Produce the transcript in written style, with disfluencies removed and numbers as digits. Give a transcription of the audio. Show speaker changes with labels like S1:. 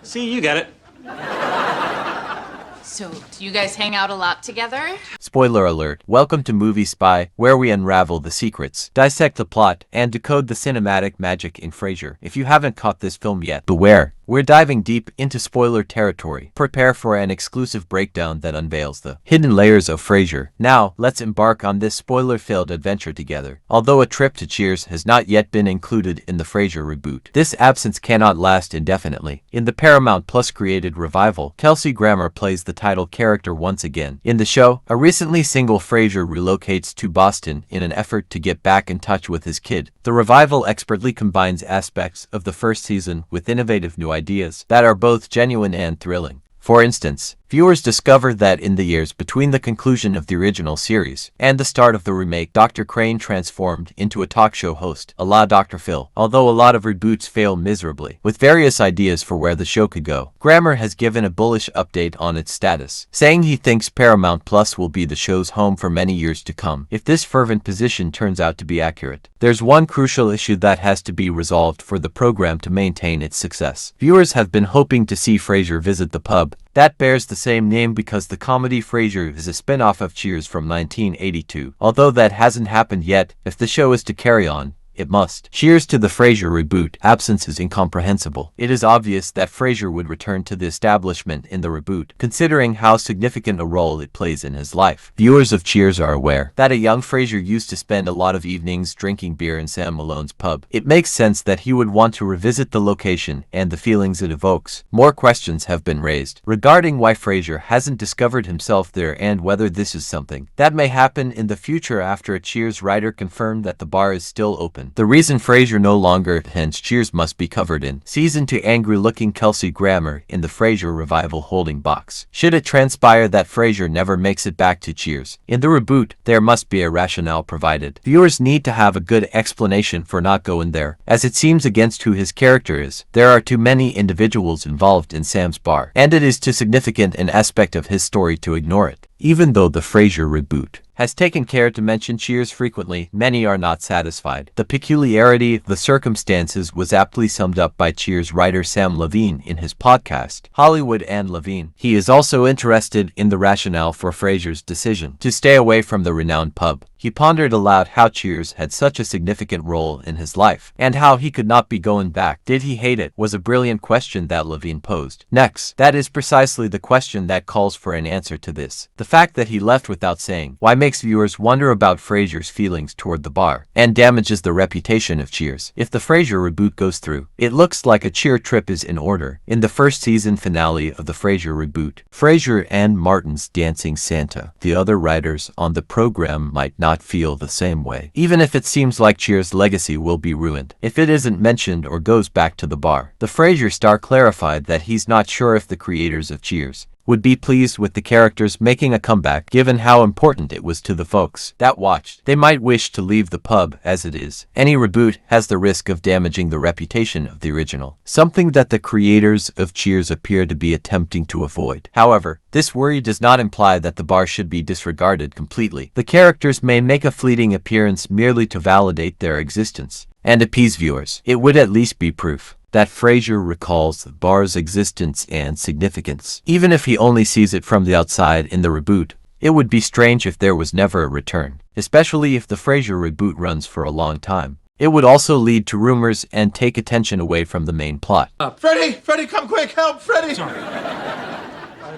S1: See, you get it.
S2: So, do you guys hang out a lot together?
S3: Spoiler alert, welcome to Movie Spy, where we unravel the secrets, dissect the plot, and decode the cinematic magic in Frasier. If you haven't caught this film yet, beware. We're diving deep into spoiler territory. Prepare for an exclusive breakdown that unveils the hidden layers of Frasier. Now, let's embark on this spoiler-filled adventure together. Although a trip to Cheers has not yet been included in the Frasier reboot, this absence cannot last indefinitely. In the Paramount Plus created revival, Kelsey Grammer plays the title character once again. In the show, a recently single Frasier relocates to Boston in an effort to get back in touch with his kid. The revival expertly combines aspects of the first season with innovative new ideas that are both genuine and thrilling. For instance, viewers discover that in the years between the conclusion of the original series and the start of the remake, Dr. Crane transformed into a talk show host, a la Dr. Phil. Although a lot of reboots fail miserably, with various ideas for where the show could go, Grammer has given a bullish update on its status, saying he thinks Paramount Plus will be the show's home for many years to come, if this fervent position turns out to be accurate. There's one crucial issue that has to be resolved for the program to maintain its success. Viewers have been hoping to see Frasier visit the pub that bears the same name because the comedy Frasier is a spin-off of Cheers from 1982. Although that hasn't happened yet, if the show is to carry on, it must. Cheers to the Frasier reboot. Absence is incomprehensible. It is obvious that Frasier would return to the establishment in the reboot, considering how significant a role it plays in his life. Viewers of Cheers are aware that a young Frasier used to spend a lot of evenings drinking beer in Sam Malone's pub. It makes sense that he would want to revisit the location and the feelings it evokes. More questions have been raised regarding why Frasier hasn't discovered himself there and whether this is something that may happen in the future after a Cheers writer confirmed that the bar is still open. The reason Frasier no longer attends Cheers must be covered in season 2. Angry-looking Kelsey Grammer in the Frasier revival holding box. Should it transpire that Frasier never makes it back to Cheers in the reboot, there must be a rationale provided. Viewers need to have a good explanation for not going there, as it seems against who his character is. There are too many individuals involved in Sam's bar, and it is too significant an aspect of his story to ignore it. Even though the Frasier reboot has taken care to mention Cheers frequently, many are not satisfied. The peculiarity of the circumstances was aptly summed up by Cheers writer Sam Levine in his podcast, Hollywood and Levine. He is also interested in the rationale for Frasier's decision to stay away from the renowned pub. He pondered aloud how Cheers had such a significant role in his life, and how he could not be going back. Did he hate it? Was a brilliant question that Levine posed. Next, that is precisely the question that calls for an answer to this. The fact that he left without saying why makes viewers wonder about Frasier's feelings toward the bar, and damages the reputation of Cheers. If the Frasier reboot goes through, it looks like a cheer trip is in order. In the first season finale of the Frasier reboot, Frasier and Martin's dancing Santa. The other writers on the program might not feel the same way, even if it seems like Cheers' legacy will be ruined if it isn't mentioned or goes back to the bar. The Frasier star clarified that he's not sure if the creators of Cheers would be pleased with the characters making a comeback, given how important it was to the folks that watched. They might wish to leave the pub as it is. Any reboot has the risk of damaging the reputation of the original, something that the creators of Cheers appear to be attempting to avoid. However, this worry does not imply that the bar should be disregarded completely. The characters may make a fleeting appearance merely to validate their existence and appease viewers. It would at least be proof that Frasier recalls the bar's existence and significance. Even if he only sees it from the outside in the reboot, it would be strange if there was never a return, especially if the Frasier reboot runs for a long time. It would also lead to rumors and take attention away from the main plot.
S4: Freddy, come quick, help, Freddy! Sorry.